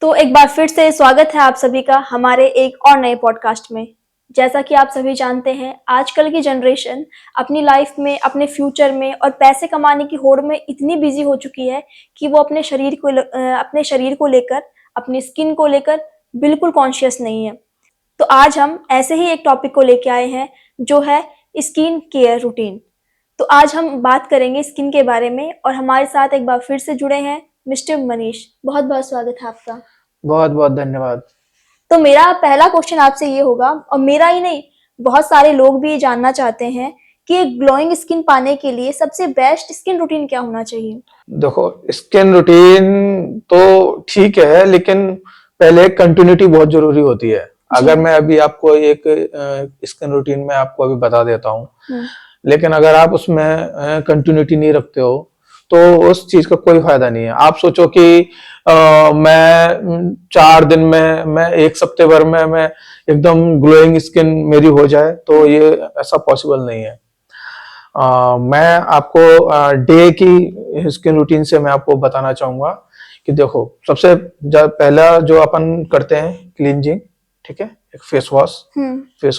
तो एक बार फिर से स्वागत है आप सभी का हमारे एक और नए पॉडकास्ट में। जैसा कि आप सभी जानते हैं, आजकल की जनरेशन अपनी लाइफ में, अपने फ्यूचर में और पैसे कमाने की होड़ में इतनी बिजी हो चुकी है कि वो अपने शरीर को लेकर, अपनी स्किन को लेकर बिल्कुल कॉन्शियस नहीं है। तो आज हम ऐसे ही एक टॉपिक को लेके आए हैं जो है स्किन केयर रूटीन। तो आज हम बात करेंगे स्किन के बारे में और हमारे साथ एक बार फिर से जुड़े हैं मिस्टर मनीष। बहुत बहुत स्वागत है आपका। बहुत बहुत धन्यवाद। तो मेरा पहला क्वेश्चन आपसे ये होगा, और मेरा ही नहीं, बहुत सारे लोग भी ये जानना चाहते हैं कि एक ग्लोइंग स्किन पाने के लिए सबसे बेस्ट स्किन रूटीन क्या होना चाहिए। देखो, स्किन रूटीन तो ठीक है, लेकिन पहले कंटिन्यूटी बहुत जरूरी होती है। अगर मैं अभी आपको एक स्किन रूटीन में आपको अभी बता देता हूँ, लेकिन अगर आप उसमें कंटिन्यूटी नहीं रखते हो तो उस चीज का कोई फायदा नहीं है। आप सोचो कि मैं 4 दिन में, मैं 1 हफ्ते भर में मैं एकदम ग्लोइंग स्किन मेरी हो जाए, तो ये ऐसा पॉसिबल नहीं है। मैं आपको डे की स्किन रूटीन से मैं आपको बताना चाहूंगा कि देखो, सबसे पहला जो अपन करते हैं क्लींजिंग, ठीक है, एक फेस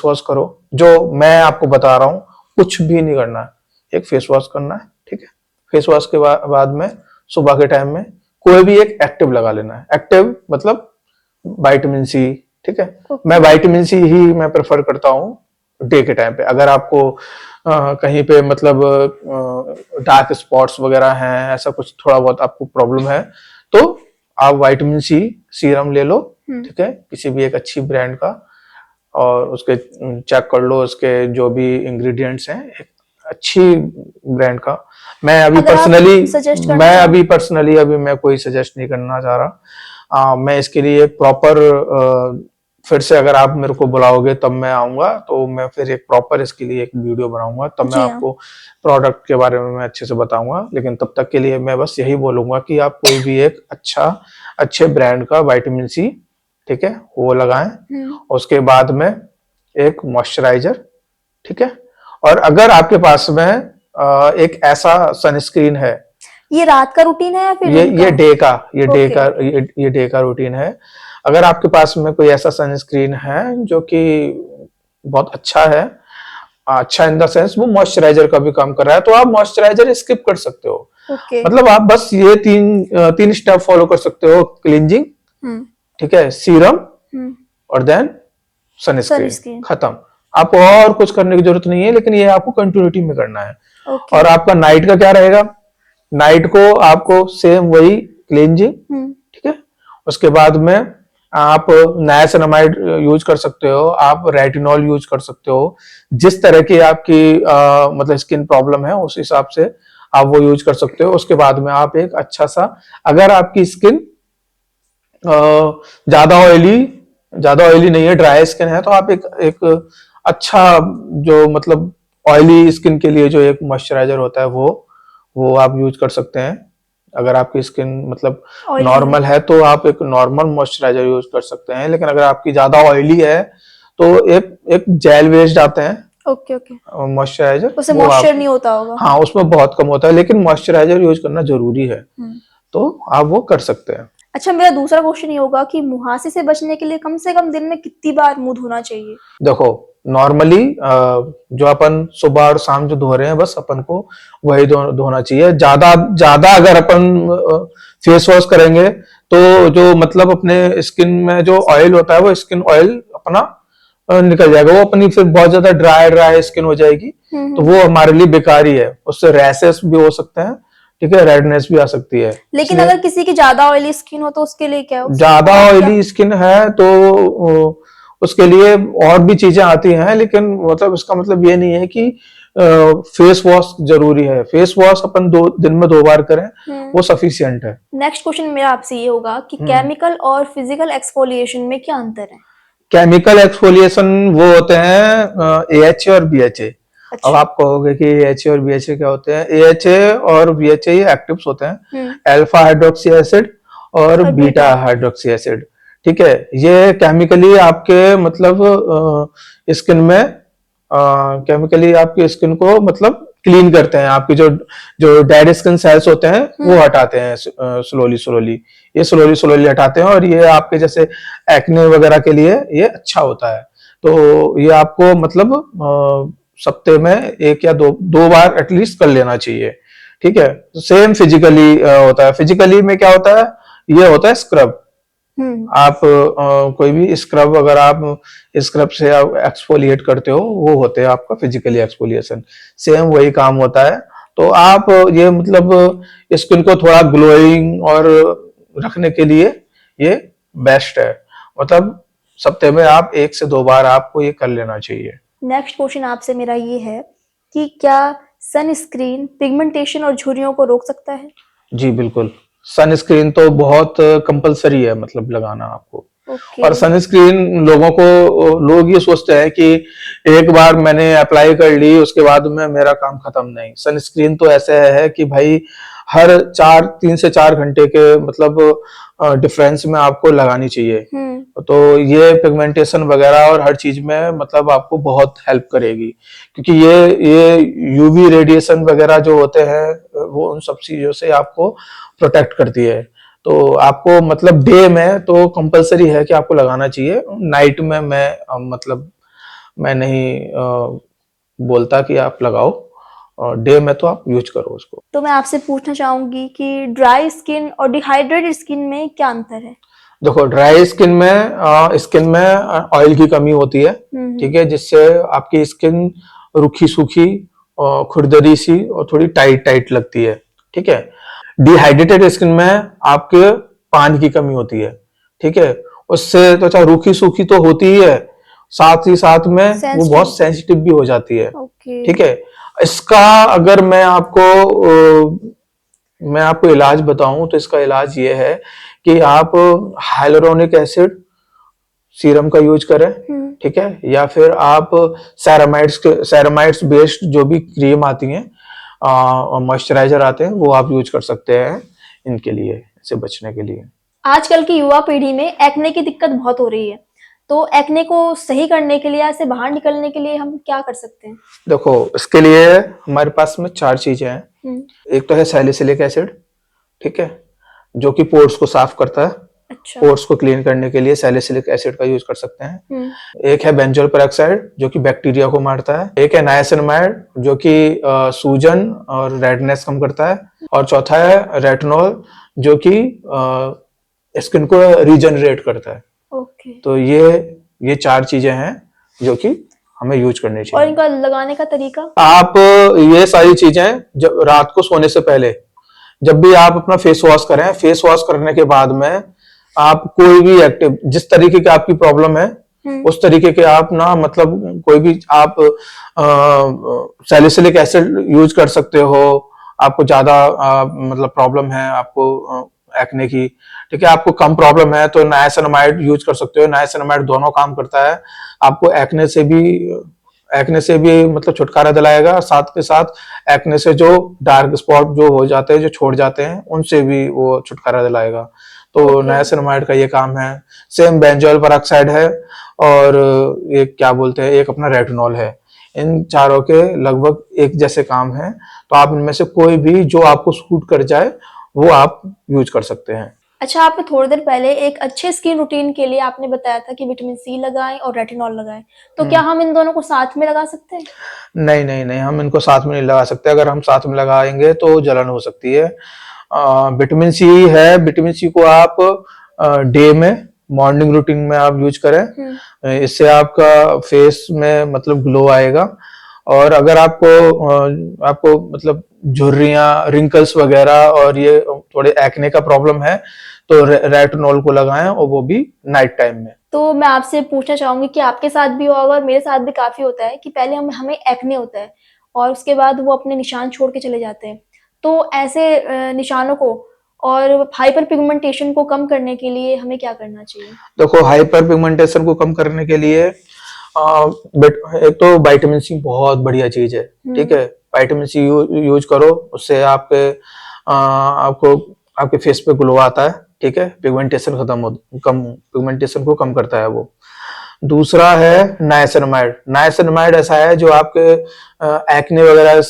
वॉश करो। जो मैं आपको बता रहा हूँ, कुछ भी नहीं करना है, एक फेस वॉश करना है, ठीक है। फेस वॉश के बाद में सुबह के टाइम में कोई भी एक एक्टिव लगा लेना है। एक्टिव मतलब विटामिन सी, ठीक है। मैं विटामिन सी ही मैं प्रेफर करता हूँ डे के टाइम पे। अगर आपको कहीं पे मतलब डार्क स्पॉट्स वगैरह हैं, ऐसा कुछ थोड़ा बहुत आपको प्रॉब्लम है, तो आप विटामिन सी सीरम ले लो, ठीक है, किसी भी एक अच्छी ब्रांड का, और उसके चेक कर लो उसके जो भी इंग्रेडिएंट्स हैं, एक अच्छी ब्रांड का। मैं अभी पर्सनली अभी मैं कोई सजेस्ट नहीं करना चाह रहा। मैं इसके लिए प्रॉपर, फिर से अगर आप मेरे को बुलाओगे तब मैं आऊंगा, तो मैं फिर एक प्रॉपर इसके लिए एक वीडियो बनाऊंगा, तब मैं आपको प्रोडक्ट के बारे में मैं अच्छे से बताऊंगा। लेकिन तब तक के लिए मैं बस यही बोलूंगा कि आप कोई भी एक अच्छे ब्रांड का विटामिन सी, ठीक है, वो लगाएं। उसके बाद में एक मॉइस्चराइजर, ठीक है। और अगर आपके पास में एक ऐसा सनस्क्रीन है, ये रात का रूटीन है या फिर ये डे का रूटीन है। अगर आपके पास में कोई ऐसा सनस्क्रीन है जो कि बहुत अच्छा है, अच्छा इन द सेंस वो मॉइस्चराइजर का भी काम कर रहा है, तो आप मॉइस्चराइजर स्किप कर सकते हो। मतलब आप बस ये तीन स्टेप फॉलो कर सकते हो। क्लींजिंग, ठीक है, सीरम, और देन सनस्क्रीन, खत्म। आपको और कुछ करने की जरूरत नहीं है, लेकिन ये आपको कंटिन्यूटी में करना है। और आपका नाइट का क्या रहेगा? नाइट को आपको सेम वही क्लींजिंग, ठीक है। उसके बाद में आप नायासिनामाइड यूज कर सकते हो, आप रेटिनॉल यूज कर सकते हो। जिस तरह की आपकी मतलब स्किन प्रॉब्लम है, उस हिसाब से आप वो यूज कर सकते हो। उसके बाद में आप एक अच्छा सा, अगर आपकी स्किन ज्यादा ऑयली नहीं है, ड्राई स्किन है, तो आप एक अच्छा, जो मतलब ऑयली स्किन के लिए जो एक मॉइस्चराइजर होता है, वो आप यूज कर सकते हैं। अगर आपकी स्किन मतलब नॉर्मल है तो आप एक नॉर्मल मॉइस्चराइजर यूज कर सकते हैं। लेकिन अगर आपकी ज्यादा ऑयली है तो एक जेल बेस्ड आते हैं मॉइस्चराइजर, उससे मॉइस्चर नहीं होता होगा। हाँ, उसमें बहुत कम होता है, लेकिन मॉइस्चराइजर यूज करना जरूरी है, तो आप वो कर सकते हैं। अच्छा, मेरा दूसरा क्वेश्चन ये होगा कि मुहासे से बचने के लिए कम से कम दिन में कितनी बार मुंह धोना चाहिए? देखो, नॉर्मली जो अपन सुबह और शाम जो धो रहे हैं, बस अपन को वही धोना चाहिए। ज्यादा अगर अपन फेस वॉश करेंगे तो जो मतलब अपने स्किन में जो ऑयल होता है, वो स्किन ऑयल अपना निकल जाएगा, वो अपनी फिर बहुत ज्यादा ड्राई स्किन हो जाएगी, तो वो हमारे लिए बेकार ही है। उससे रैशेस भी हो सकते हैं, ठीक है, रेडनेस भी आ सकती है। लेकिन अगर किसी की ज्यादा ऑयली स्किन हो तो उसके लिए क्या? ज्यादा ऑयली स्किन है तो उसके लिए और भी चीजें आती हैं, लेकिन मतलब इसका मतलब ये नहीं है कि फेस वॉश जरूरी है। फेस वॉश अपन दिन में 2 बार करें, वो सफिशिएंट है। नेक्स्ट क्वेश्चन मेरा आपसे ये होगा कि केमिकल और फिजिकल एक्सफोलिएशन में क्या अंतर है? केमिकल एक्सफोलिएशन वो होते हैं AHA और BHA। अब आप कहोगे कि AHA और BHA क्या होते हैं? AHA और BHA ये एक्टिव्स होते हैं, अल्फा हाइड्रोक्सी एसिड और बीटा हाइड्रोक्सी एसिड, ठीक है। ये केमिकली आपके मतलब स्किन में केमिकली आपकी स्किन को मतलब क्लीन करते हैं, आपकी जो जो डेड स्किन सेल्स होते हैं वो हटाते हैं स्लोली स्लोली, ये स्लोली स्लोली हटाते हैं, और ये आपके जैसे एक्ने वगैरह के लिए ये अच्छा होता है। तो ये आपको मतलब सप्ते में एक या दो बार एटलीस्ट कर लेना चाहिए, ठीक है। सेम फिजिकली होता है। फिजिकली में क्या होता है, ये होता है स्क्रब। आप कोई भी स्क्रब, अगर आप स्क्रब से आप एक्सफोलिएट करते हो, वो होते हैं आपका फिजिकली एक्सफोलिएशन, सेम वही काम होता है। तो आप ये मतलब स्किन को थोड़ा ग्लोइंग और रखने के लिए ये बेस्ट है। मतलब सप्ताह में आप 1 से 2 बार आपको ये कर लेना चाहिए। नेक्स्ट क्वेश्चन आपसे मेरा ये है कि क्या सनस्क्रीन पिगमेंटेशन और झुर्रियों को रोक सकता है? जी बिल्कुल, सनस्क्रीन तो बहुत कंपलसरी है मतलब लगाना आपको। और सनस्क्रीन लोग ये सोचते हैं कि एक बार मैंने अप्लाई कर ली उसके बाद में मेरा काम खत्म। नहीं, सनस्क्रीन तो ऐसे है कि भाई हर 3 से 4 घंटे के मतलब डिफरेंस में आपको लगानी चाहिए। तो ये पिगमेंटेशन वगैरह और हर चीज में मतलब आपको बहुत हेल्प करेगी, क्योंकि ये यूवी रेडिएशन वगैरह जो होते हैं वो उन सब चीजों से आपको प्रोटेक्ट करती है। तो आपको मतलब डे में तो कंपलसरी है कि आपको लगाना चाहिए। नाइट में मतलब मैं नहीं बोलता कि आप लगाओ, और डे में तो आप यूज करो उसको। तो मैं आपसे पूछना चाहूंगी कि ड्राई स्किन और डिहाइड्रेटेड स्किन में क्या अंतर है? देखो, ड्राई स्किन में ऑयल की कमी होती है, ठीक है, जिससे आपकी स्किन रूखी सूखी और खुरदरी सी और थोड़ी टाइट टाइट लगती है, ठीक है। डिहाइड्रेटेड स्किन में आपके पानी की कमी होती है, ठीक है। उससे त्वचा रूखी सूखी तो होती ही है, साथ ही साथ में वो बहुत सेंसिटिव भी हो जाती है, ठीक है। इसका अगर मैं आपको इलाज बताऊं तो इसका इलाज ये है कि आप हाइलुरोनिक एसिड सीरम का यूज करें, ठीक है, या फिर आप सेरामाइड्स बेस्ड जो भी क्रीम आती हैं, मॉइस्चराइजर आते हैं, वो आप यूज कर सकते हैं इनके लिए, इससे बचने के लिए। आजकल की युवा पीढ़ी में एक्ने की दिक्कत बहुत हो रही है, तो एक्ने को सही करने के लिए या से बाहर निकलने के लिए हम क्या कर सकते हैं? देखो, इसके लिए हमारे पास में 4 चीजें हैं। एक तो है सैलिसिलिक एसिड, ठीक है, जो कि पोर्स को साफ करता है। अच्छा। पोर्स को क्लीन करने के लिए सैलिसिलिक एसिड का यूज कर सकते हैं। एक है बेंजोल पेरोक्साइड, जो कि बैक्टीरिया को मारता है। एक है नाइसिनामाइड, जो कि सूजन और रेडनेस कम करता है। और चौथा है रेटिनॉल, जो कि स्किन को रीजनरेट करता है। ओके। तो ये 4 चीजें हैं जो कि हमें यूज करनी चाहिए। और इनका लगाने का तरीका? आप ये सारी चीजें जब रात को सोने से पहले जब भी आप अपना फेस वॉश करें, फेस वॉश करने के बाद में आप कोई भी एक्टिव, जिस तरीके की आपकी प्रॉब्लम है उस तरीके के आप ना मतलब कोई भी आप सैलिसिलिक एसिड यूज कर सकते हो। आपको ज्यादा मतलब प्रॉब्लम है आपको एक्ने की, ठीक है, आपको कम प्रॉब्लम है तो नाइसिनामाइड यूज कर सकते हो। नाइसिनामाइड दोनों काम करता है, आपको एक्ने से भी मतलब छुटकारा दिलाएगा, साथ के साथ एक्ने से जो डार्क स्पॉट जो हो जाते हैं, जो छोड़ जाते हैं, उनसे भी वो छुटकारा दिलाएगा। तो नाइसिनामाइड का ये काम है। सेम बेंजोल पेरोक्साइड है, और एक क्या बोलते हैं, एक अपना रेटिनॉल है। इन चारों के लगभग एक जैसे काम है, तो आप इनमें से कोई भी जो आपको सूट कर जाए वो आप यूज कर सकते हैं। अच्छा, आपने थोड़ी देर पहले एक अच्छे स्किन रूटीन के लिए आपने बताया था कि विटामिन सी लगाएं और रेटिनॉल लगाएं, तो क्या हम इन दोनों को साथ में लगा सकते हैं? नहीं, हम इनको साथ में नहीं लगा सकते। अगर हम साथ में लगाएंगे तो जलन हो सकती है। विटामिन सी है, विटामिन सी को आप डे में मॉर्निंग रूटीन में आप यूज करें, इससे आपका फेस में मतलब ग्लो आएगा। और अगर आपको मतलब झुर्रियां, रिंकल्स वगैरह और ये थोड़े एक्ने का प्रॉब्लम है तो रेटिनॉल को लगाएं, और वो भी नाइट टाइम में। तो मैं आपसे पूछना चाहूंगी कि आपके साथ भी होगा और मेरे साथ भी काफी होता है कि पहले हमें एक्ने होता है और उसके बाद वो अपने निशान छोड़ के चले जाते हैं। तो ऐसे निशानों को और हाइपर पिगमेंटेशन को कम करने के लिए हमें क्या करना चाहिए? देखो, हाइपर पिगमेंटेशन को कम करने के लिए एक तो विटामिन सी बहुत बढ़िया चीज है, ठीक है। विटामिन सी यूज करो, उससे आपके फेस पे ग्लो आता है, ठीक है। पिगमेंटेशन पिगमेंटेशन को कम करता है वो। दूसरा है नाइसिनामाइड। नाइसिनामाइड ऐसा है जो आपके एक्ने वगैरह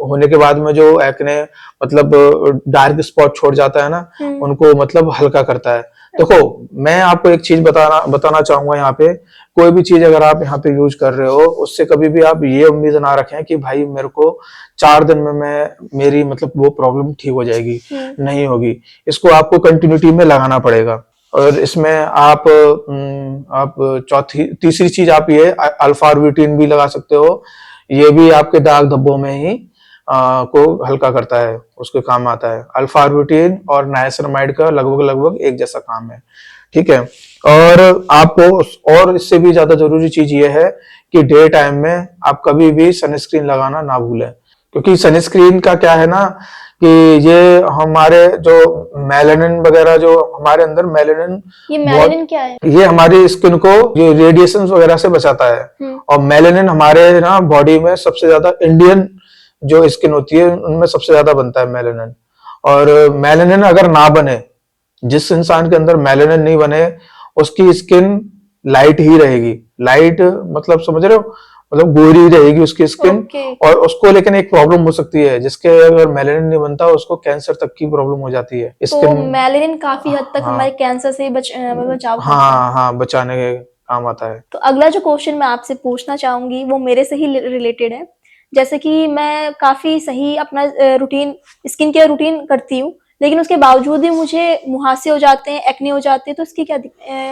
होने के बाद में जो एक्ने मतलब डार्क स्पॉट छोड़ जाता है ना, उनको मतलब हल्का करता है। देखो मैं आपको एक चीज बताना चाहूंगा यहाँ पे, कोई भी चीज अगर आप यहाँ पे यूज कर रहे हो, उससे कभी भी आप ये उम्मीद ना रखें कि भाई मेरे को 4 दिन में मेरी मतलब वो प्रॉब्लम ठीक हो जाएगी, नहीं होगी। इसको आपको कंटिन्यूटी में लगाना पड़ेगा। और इसमें आप तीसरी चीज आप ये अल्फा ऑर्बिटिन भी लगा सकते हो। ये भी आपके दाग धब्बों में ही को हल्का करता है, उसके काम आता है। अल्फा ऑर्बिटिन और नाइसिनामाइड का लगभग एक जैसा काम है, ठीक है। और आपको और इससे भी ज्यादा जरूरी चीज ये है कि डे टाइम में आप कभी भी सनस्क्रीन लगाना ना भूलें, क्योंकि सनस्क्रीन का क्या है ना कि ये हमारे जो मेलानिन वगैरह, जो हमारे अंदर मेलानिन, ये मेलानिन क्या है? ये हमारी स्किन को ये रेडिएशन वगैरह से बचाता है। और मेलानिन हमारे ना बॉडी में सबसे ज्यादा, इंडियन जो स्किन होती है उनमें सबसे ज्यादा बनता है मेलानिन। और मेलानिन अगर ना बने, जिस इंसान के अंदर मेलानिन नहीं बने, उसकी स्किन लाइट ही रहेगी। लाइट मतलब समझ रहे हो, मतलब गोरी रहेगी उसकी स्किन। और उसको लेकिन एक प्रॉब्लम हो सकती है, जिसके अगर मेलानिन नहीं बनता उसको कैंसर तक की प्रॉब्लम हो जाती है। तो मेलानिन काफी हद तक हमारे कैंसर से बचाव करता है। हाँ, बचाने के काम आता है। तो अगला जो क्वेश्चन मैं आपसे पूछना चाहूंगी वो मेरे से ही रिलेटेड है। जैसे कि मैं काफी सही अपना रूटीन, स्किन केयर रूटीन करती हूँ, लेकिन उसके बावजूद भी मुझे मुहासे हो जाते हैं, एक्ने हो जाते हैं। तो इसकी क्या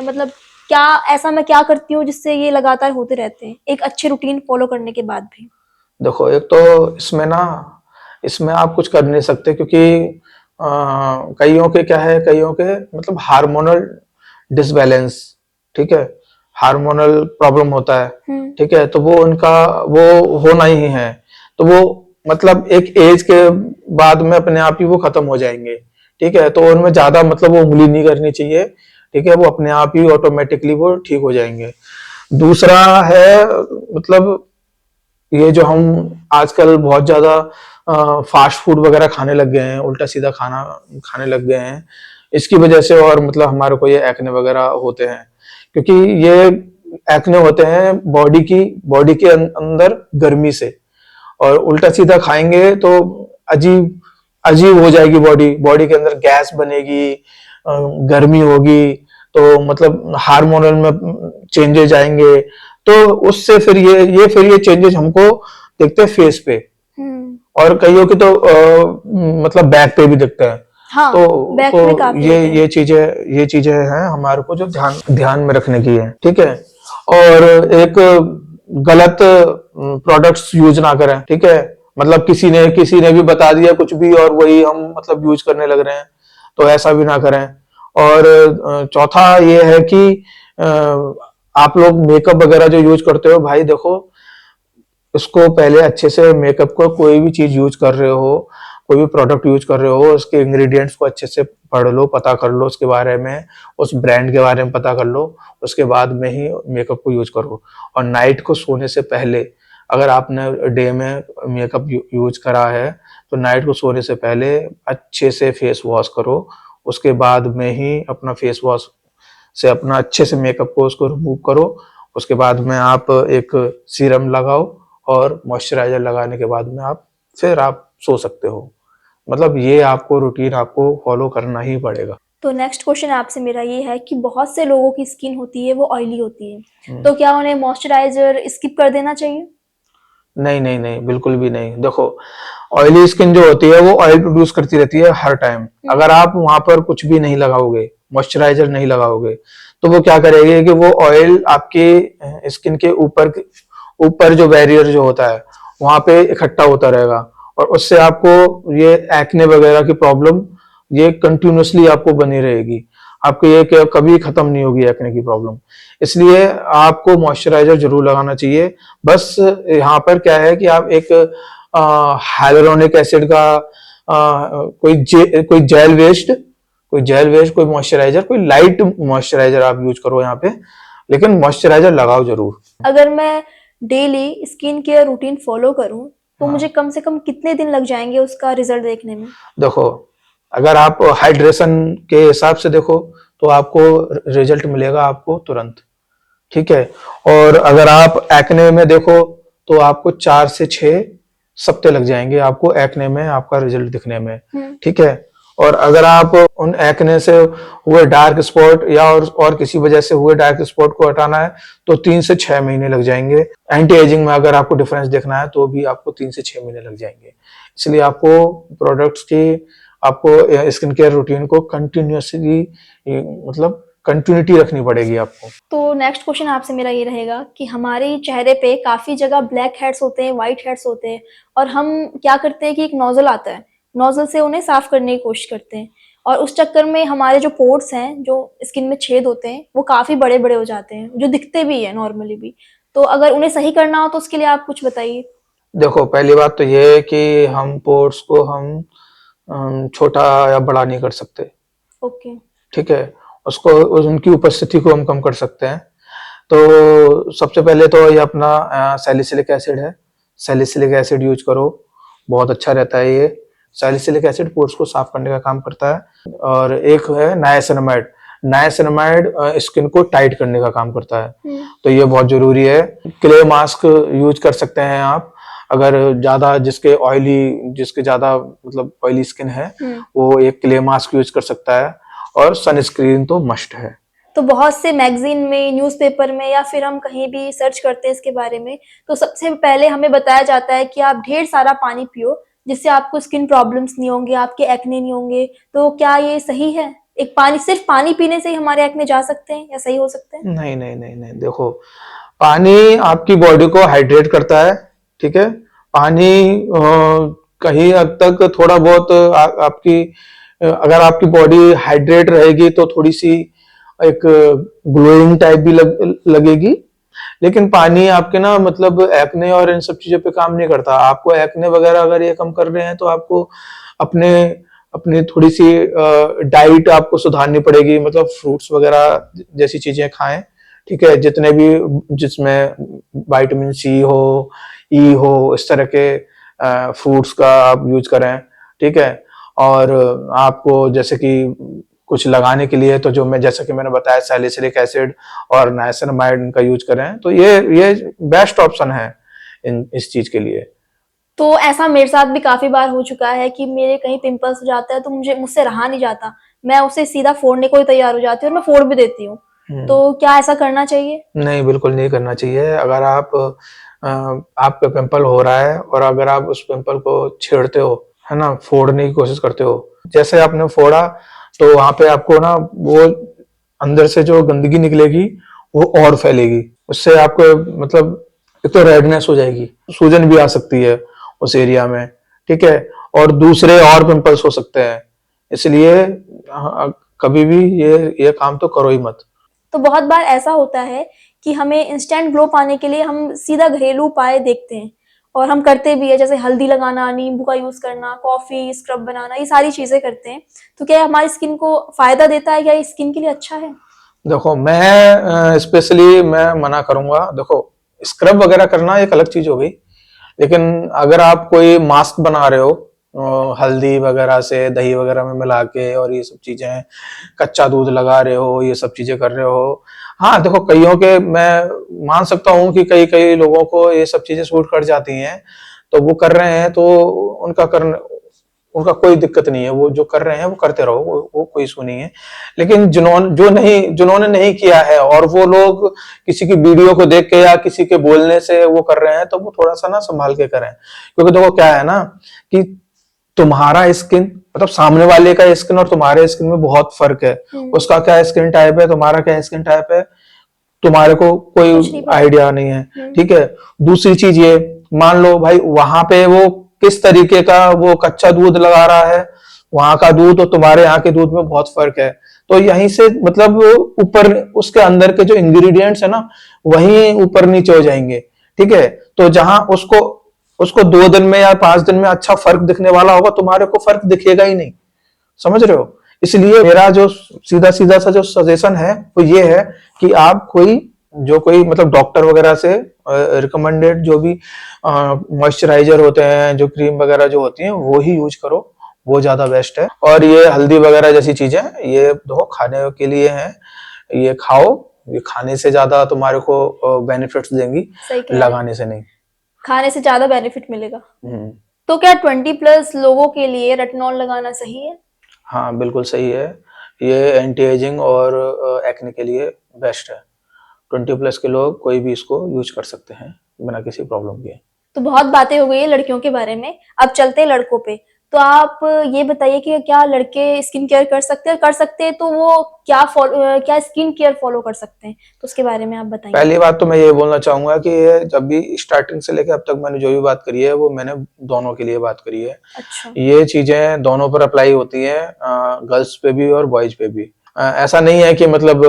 मतलब क्या ऐसा मैं क्या करती हूँ जिससे ये लगातार होते रहते हैं एक अच्छे रूटीन फॉलो करने के बाद भी? देखो एक तो इसमें आप कुछ कर नहीं सकते, क्योंकि कईयों के क्या है, कईयों के मतलब हार्मोनल डिसबैलेंस, ठीक है, हार्मोनल प्रॉब्लम होता है, ठीक है। तो वो उनका वो होना ही है, तो वो मतलब एक एज के बाद में अपने आप ही वो खत्म हो जाएंगे, ठीक है। तो उनमें ज्यादा मतलब वो उंगली नहीं करनी चाहिए, ठीक है, वो अपने आप ही ऑटोमेटिकली वो ठीक हो जाएंगे। दूसरा है मतलब ये जो हम आजकल बहुत ज्यादा फास्ट फूड वगैरह खाने लग गए हैं, उल्टा सीधा खाना खाने लग गए हैं, इसकी वजह से और मतलब हमारे को ये एक्ने वगैरह होते हैं। क्योंकि ये एक्ने होते हैं बॉडी के अंदर गर्मी से, और उल्टा सीधा खाएंगे तो अजीब अजीब हो जाएगी बॉडी के अंदर गैस बनेगी, गर्मी होगी, तो मतलब हार्मोनल में चेंजेस आएंगे। तो उससे फिर ये चेंजेस हमको दिखते हैं फेस पे, और कईयों की तो मतलब बैक पे भी दिखते हैं। हाँ, तो ये चीजें हैं हमारे को जो ध्यान में रखने की है, ठीक है। और एक गलत प्रोडक्ट्स यूज ना करें, ठीक है। मतलब किसी ने भी बता दिया कुछ भी और वही हम मतलब यूज करने लग रहे हैं, तो ऐसा भी ना करें। और चौथा ये है कि आप लोग मेकअप वगैरह जो यूज करते हो, भाई देखो इसको पहले अच्छे से मेकअप को, कोई भी चीज यूज कर रहे हो, कोई भी प्रोडक्ट यूज कर रहे हो, उसके इंग्रेडिएंट्स को अच्छे से पढ़ लो, पता कर लो उसके बारे में, उस ब्रांड के बारे में पता कर लो, उसके बाद में ही मेकअप को यूज करो। और नाइट को सोने से पहले, अगर आपने डे में मेकअप यूज करा है, तो नाइट को सोने से पहले अच्छे से फेस वॉश करो। उसके बाद में ही अपना फेस वॉश से अपना अच्छे से मेकअप को उसको रिमूव करो। उसके बाद में आप एक सीरम लगाओ, और मॉइस्चराइजर लगाने के बाद में फिर आप सो सकते हो। मतलब ये आपको रूटीन आपको फॉलो करना ही पड़ेगा। तो नेक्स्ट क्वेश्चन आपसे मेरा ये है कि बहुत से लोगों की स्किन होती है वो ऑयली होती है, तो क्या उन्हें मॉइस्चराइजर स्किप कर देना चाहिए? नहीं, बिल्कुल भी नहीं। देखो ऑयली स्किन जो होती है वो ऑयल प्रोड्यूस करती रहती है हर टाइम। अगर आप वहां पर कुछ भी नहीं लगाओगे, मॉइस्चराइजर नहीं लगाओगे, तो वो क्या करेगी कि वो ऑयल आपके स्किन के ऊपर जो बैरियर जो होता है वहां पे इकट्ठा होता रहेगा, और उससे आपको ये एक्ने वगैरह की प्रॉब्लम ये कंटिन्यूअसली आपको बनी रहेगी। आपको ये कभी खत्म नहीं होगी एक्ने की प्रॉब्लम। इसलिए आपको मॉइस्चराइजर जरूर लगाना चाहिए। बस यहाँ पर क्या है कि आप एक हाइलुरोनिक एसिड का कोई जेल वेस्ट कोई मॉइस्चराइजर, कोई लाइट मॉइस्चराइजर आप यूज करो यहाँ पे, लेकिन मॉइस्चराइजर लगाओ जरूर। अगर मैं daily skin care routine follow करूं तो मुझे कम से कम कितने दिन लग जाएंगे उसका रिजल्ट देखने में? देखो अगर आप हाइड्रेशन के हिसाब से देखो तो आपको रिजल्ट मिलेगा आपको तुरंत। ठीक है। और अगर आप एक्ने में देखो तो आपको 4 से 6 सप्ते लग जाएंगे आपको एक्ने में आपका रिजल्ट दिखने में। ठीक है। और अगर आप उन एक्ने से हुए डार्क स्पॉट या और किसी वजह से हुए डार्क स्पॉट को हटाना है तो 3 से 6 महीने लग जाएंगे। एंटी एजिंग में अगर आपको डिफरेंस देखना है तो भी आपको 3 से 6 महीने लग जाएंगे। इसलिए आपको प्रोडक्ट्स की आपको स्किन केयर रूटीन को कंटिन्यूसली मतलब कंटिन्यूटी रखनी पड़ेगी आपको। तो नेक्स्ट क्वेश्चन आपसे मेरा ये रहेगा कि हमारे चेहरे पे काफी जगह ब्लैक हेड्स होते हैं, व्हाइट हेड्स होते हैं, और हम क्या करते हैं कि एक नोजल आता है, नोजल से उन्हें साफ करने की कोशिश करते हैं, और उस चक्कर में हमारे जो पोर्स हैं, जो स्किन में छेद होते हैं, वो काफी बड़े बड़े हो जाते हैं, जो दिखते भी है नॉर्मली भी। तो अगर उन्हें सही करना हो तो उसके लिए आप कुछ बताइए। देखो, पहली बात तो ये है कि हम पोर्स को हम छोटा या बड़ा नहीं कर सकते। ओके। ठीक है। उसको उनकी उपस्थिति को हम कम कर सकते हैं। तो सबसे पहले तो ये अपना सैलिसिलिक एसिड है, सैलिसिलिक एसिड यूज करो, बहुत अच्छा रहता है ये। सैलिसिलिक एसिड पोर्स को साफ करने का काम करता है। और एक है नायासिनामाइड, नायासिनामाइड स्किन को टाइट करने का काम करता है। तो ये बहुत जरूरी है। क्ले मास्क यूज कर सकते हैं आप, अगर ज्यादा जिसके ज्यादा मतलब ऑयली स्किन है वो एक क्ले मास्क यूज कर सकता है। और सनस्क्रीन तो मस्ट है। तो बहुत से मैगजीन में, न्यूज़पेपर में, या फिर हम कहीं भी सर्च करते हैं इसके बारे में, तो सबसे पहले हमें बताया जाता है कि आप ढेर सारा पानी पियो, जिससे आपको स्किन प्रॉब्लम्स नहीं होंगे, आपके एक्ने नहीं होंगे। तो क्या ये सही है? सिर्फ पानी पीने से ही हमारे एक्ने जा सकते हैं या सही हो सकते हैं? नहीं नहीं नहीं नहीं, देखो, पानी आपकी बॉडी को हाइड्रेट करता है। ठीक है। पानी कहीं हद तक थोड़ा बहुत अगर आपकी बॉडी हाइड्रेट रहेगी तो थोड़ी सी एक ग्लोइंग टाइप भी लगेगी। लेकिन पानी आपके ना मतलब एक्ने और इन सब चीजों पे काम नहीं करता। आपको एक्ने वगैरह अगर ये कम कर रहे हैं तो आपको अपने अपनी थोड़ी सी डाइट आपको सुधारनी पड़ेगी, मतलब फ्रूट्स वगैरह जैसी चीजें खाएं। ठीक है। जितने भी जिसमें विटामिन सी हो, ई हो, इस तरह के फ्रूट्स का आप यूज करें। ठीक है। और आपको जैसे कि कुछ लगाने के लिए तो जैसा कि मैंने बताया सैलिसिलिक एसिड और नाइसिनामाइड का यूज करें तो ये बेस्ट ऑप्शन है इस चीज के लिए। तो ऐसा मेरे साथ भी काफी बार हो चुका है कि मेरे कहीं पिंपल्स हो जाता है तो मुझसे रहा नहीं जाता, मैं उसे सीधा फोड़ने को ही तैयार हो जाती हूँ, और मैं फोड़ भी देती हूँ। तो क्या ऐसा करना चाहिए? नहीं, बिल्कुल नहीं करना चाहिए। अगर आपका पिंपल हो रहा है और अगर आप उस पिंपल को छेड़ते हो, है ना, फोड़ने की कोशिश करते हो, जैसे आपने फोड़ा तो वहां पे आपको ना वो अंदर से जो गंदगी निकलेगी वो और फैलेगी। उससे आपको मतलब एक तो रेडनेस हो जाएगी, सूजन भी आ सकती है उस एरिया में। ठीक है। और दूसरे और पिंपल्स हो सकते हैं। इसलिए कभी भी ये काम तो करो ही मत। तो बहुत बार ऐसा होता है कि हमें इंस्टेंट ग्लो पाने के लिए हम सीधा घरेलू उपाय देखते हैं, और हम करते भी है, जैसे हल्दी लगाना, नींबू का यूज करना, कॉफी स्क्रब बनाना, ये सारी चीजें करते हैं। तो क्या हमारी स्किन को फायदा देता है, क्या ये स्किन के लिए अच्छा है? देखो, मैं स्पेशली मैं मना करूंगा। देखो, स्क्रब वगैरह करना एक अलग चीज हो गई, लेकिन अगर आप कोई मास्क बना रहे हो हल्दी वगैरह से दही वगैरह में मिला के और ये सब चीजें, कच्चा दूध लगा रहे हो, ये सब चीजें कर रहे हो, हाँ देखो, कईयों के मैं मान सकता हूँ कि कई कई लोगों को ये सब चीजें सूट कर जाती हैं तो वो कर रहे हैं, तो उनका कोई दिक्कत नहीं है। वो जो कर रहे हैं वो करते रहो, वो कोई इशू नहीं है। लेकिन जिन्होंने नहीं किया है और वो लोग किसी की वीडियो को देख के या किसी के बोलने से वो कर रहे हैं तो वो थोड़ा सा ना संभाल के करें। क्योंकि देखो क्या है ना कि तुम्हारा स्किन मतलब सामने वाले का स्किन और तुम्हारे स्किन में बहुत फर्क है। उसका क्या स्किन टाइप है, तुम्हारा क्या स्किन टाइप है, तुम्हारे को कोई आइडिया नहीं है। ठीक है। दूसरी चीज ये, मान लो भाई वहां पे वो किस तरीके का वो कच्चा दूध लगा रहा है, वहां का दूध और तुम्हारे यहाँ के दूध में बहुत फर्क है। तो यहीं से मतलब ऊपर उसके अंदर के जो इंग्रेडिएंट्स है ना वही ऊपर नीचे हो जाएंगे। ठीक है। तो जहां उसको 2 दिन में या 5 दिन में अच्छा फर्क दिखने वाला होगा, तुम्हारे को फर्क दिखेगा ही नहीं। समझ रहे हो? इसलिए मेरा जो सीधा सीधा सा जो सजेशन है वो ये है कि आप कोई मतलब डॉक्टर वगैरह से रिकमेंडेड जो भी मॉइस्चराइजर होते हैं, जो क्रीम वगैरह जो होती हैं वो ही यूज करो, वो ज्यादा बेस्ट है। और ये हल्दी वगैरह जैसी चीजें ये देखो खाने के लिए हैं, ये खाओ, ये खाने से ज्यादा तुम्हारे को बेनिफिट्स देंगी, सही कह रहे हैं। लगाने से नहीं। खाने से ज्यादा बेनिफिट मिलेगा। हम्म। तो क्या 20+ लोगों के लिए रेटिनॉल लगाना सही है? हाँ बिल्कुल सही है, ये एंटी एजिंग और एक्ने के लिए बेस्ट है। 20+ के लोग कोई भी इसको यूज कर सकते हैं बिना किसी प्रॉब्लम के। तो बहुत बातें हो गई है लड़कियों के बारे में, अब चलते हैं लड़कों पे। तो आप ये बताइए कि क्या लड़के स्किन केयर कर सकते हैं? कर सकते हैं तो वो क्या स्किन केयर फॉलो कर सकते हैं, तो उसके बारे में आप बताइए। पहली बात तो मैं ये बोलना चाहूंगा कि ये जब भी स्टार्टिंग से लेकर अब तक मैंने जो भी बात करी है वो मैंने दोनों के लिए बात करी है। अच्छा। ये चीजें दोनों पर अप्लाई होती है, गर्ल्स पे भी और बॉयज पे भी। ऐसा नहीं है कि मतलब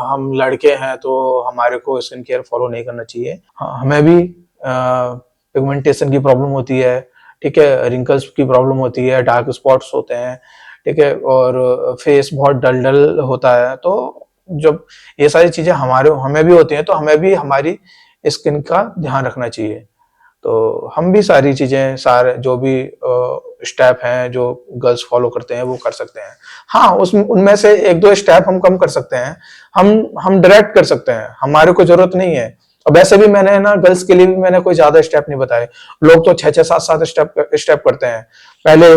हम लड़के हैं तो हमारे को स्किन केयर फॉलो नहीं करना चाहिए। हमें भी पिगमेंटेशन की प्रॉब्लम होती है, ठीक है, रिंकल्स की प्रॉब्लम होती है, डार्क स्पॉट्स होते हैं, ठीक है, और फेस बहुत डल डल होता है। तो जब ये सारी चीजें हमें भी होती हैं तो हमें भी हमारी स्किन का ध्यान रखना चाहिए। तो हम भी सारी चीजें, सारे जो भी स्टेप हैं जो गर्ल्स फॉलो करते हैं वो कर सकते हैं। हाँ, उनमें से एक दो स्टेप हम कम कर सकते हैं, हम डायरेक्ट कर सकते हैं, हमारे को जरूरत नहीं है। और वैसे भी मैंने ना गर्ल्स के लिए भी मैंने कोई ज्यादा स्टेप नहीं बताए। लोग तो 6-6, 7-7 स्टेप करते हैं। पहले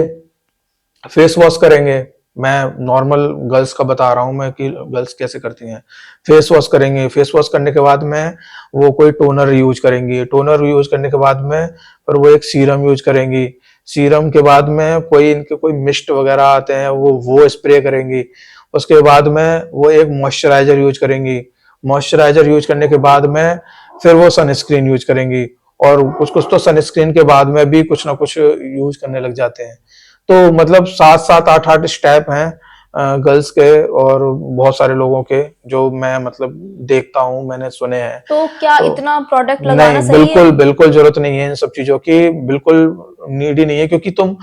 फेस वॉश करेंगे, मैं नॉर्मल गर्ल्स का बता रहा हूं मैं कि गर्ल्स कैसे करती हैं। फेस वॉश करेंगे, फेस वॉश करने के बाद में वो कोई टोनर यूज करेंगी, टोनर यूज करने के बाद में फिर वो एक सीरम यूज करेंगी, सीरम के बाद में कोई मिस्ट वगैरह आते हैं वो स्प्रे करेंगी। उसके बाद में वो एक मॉइस्चराइजर यूज करेंगी, मॉइस्चराइजर यूज करने के बाद में फिर वो सनस्क्रीन यूज करेंगी, और कुछ कुछ तो सनस्क्रीन के बाद में भी कुछ ना कुछ यूज करने लग जाते हैं। तो मतलब 7-7, 8-8 स्टेप हैं गर्ल्स के और बहुत सारे लोगों के, जो मैं मतलब देखता हूँ, मैंने सुने हैं। तो क्या तो इतना प्रोडक्ट लगाना नहीं, सही है? बिल्कुल जरूरत नहीं है इन सब चीजों की, बिल्कुल नीड ही नहीं है, क्योंकि तुम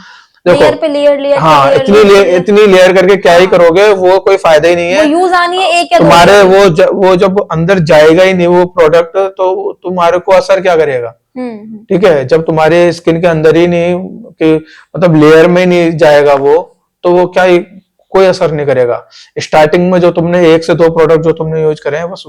देखो, लेयर पे लेयर हाँ, पे लेयर। इतनी लेयर करके क्या ही हाँ, करोगे, वो कोई फायदा ही नहीं वो है। यूज आनी है एक या दो तुम्हारे बार। वो जब अंदर जाएगा ही नहीं वो प्रोडक्ट, तो तुम्हारे को असर क्या करेगा? ठीक है, जब तुम्हारे स्किन के अंदर ही नहीं, कि मतलब लेयर में नहीं जाएगा वो, तो वो क्या ही, कोई असर नहीं करेगा। स्टार्टिंग में जो तुमने 1 से 2 प्रोडक्ट जो तुमने यूज करे हैं, बस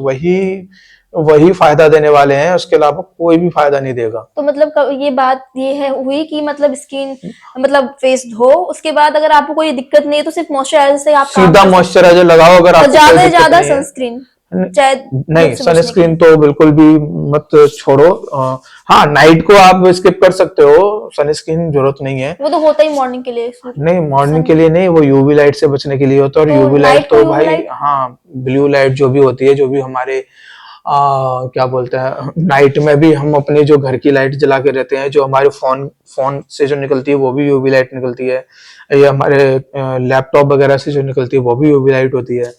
वही फायदा देने वाले हैं, उसके अलावा कोई भी फायदा नहीं देगा। तो मतलब ये बात ये है हुई कि मतलब स्किन, मतलब फेस धो, उसके बाद अगर आपको कोई दिक्कत नहीं है तो सिर्फ मॉइस्चराइजर से आप काम सीधा कर सकते मॉइस्चराइजर लगाओ अगर हैं, और आपको कोई ज्यादा से दिक्कत ज्यादा नहीं है। सनस्क्रीन, चाहे नहीं, धूप से बचने के सनस्क्रीन लिए। तो बिल्कुल भी मत छोड़ो। हाँ, नाइट को आप स्किप कर सकते हो, सनस्क्रीन जरूरत नहीं है। वो तो होता ही मॉर्निंग के लिए। नहीं, मॉर्निंग सन के लिए नहीं, वो यूवी लाइट से बचने के लिए होता है। और तो यूवी लाइट नाइट को तो यूवी भाई, लाइट। हाँ, ब्लू लाइट जो भी होती है, जो भी हमारे क्या बोलते हैं, नाइट में भी हम अपने जो घर की लाइट जला के रहते हैं, जो हमारे फोन से जो निकलती है वो भी यूवी लाइट निकलती है, या हमारे लैपटॉप वगैरह से जो निकलती है वो भी यूवी लाइट होती है।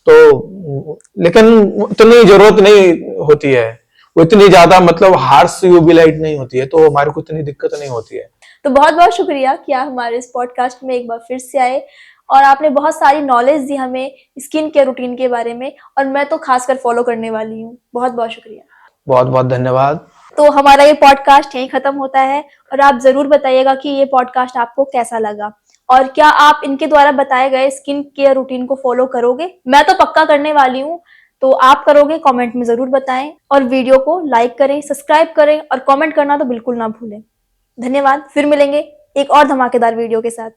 तो लेकिन इतनी जरूरत नहीं होती है, वो इतनी ज्यादा मतलब हार्श यूवी लाइट नहीं होती है, तो हमारे को इतनी दिक्कत नहीं होती है। तो बहुत बहुत शुक्रिया कि आप हमारे इस पॉडकास्ट में एक बार फिर से आए, और आपने बहुत सारी नॉलेज दी हमें स्किन केयर रूटीन के बारे में, और मैं तो खासकर फॉलो करने वाली हूँ। बहुत बहुत शुक्रिया। बहुत बहुत धन्यवाद। तो हमारा ये पॉडकास्ट यहीं खत्म होता है, और आप जरूर बताइएगा कि ये पॉडकास्ट आपको कैसा लगा, और क्या आप इनके द्वारा बताए गए स्किन केयर रूटीन को फॉलो करोगे? मैं तो पक्का करने वाली हूँ, तो आप करोगे? कमेंट में जरूर बताएं, और वीडियो को लाइक करें, सब्सक्राइब करें, और कमेंट करना तो बिल्कुल ना भूलें। धन्यवाद, फिर मिलेंगे एक और धमाकेदार वीडियो के साथ।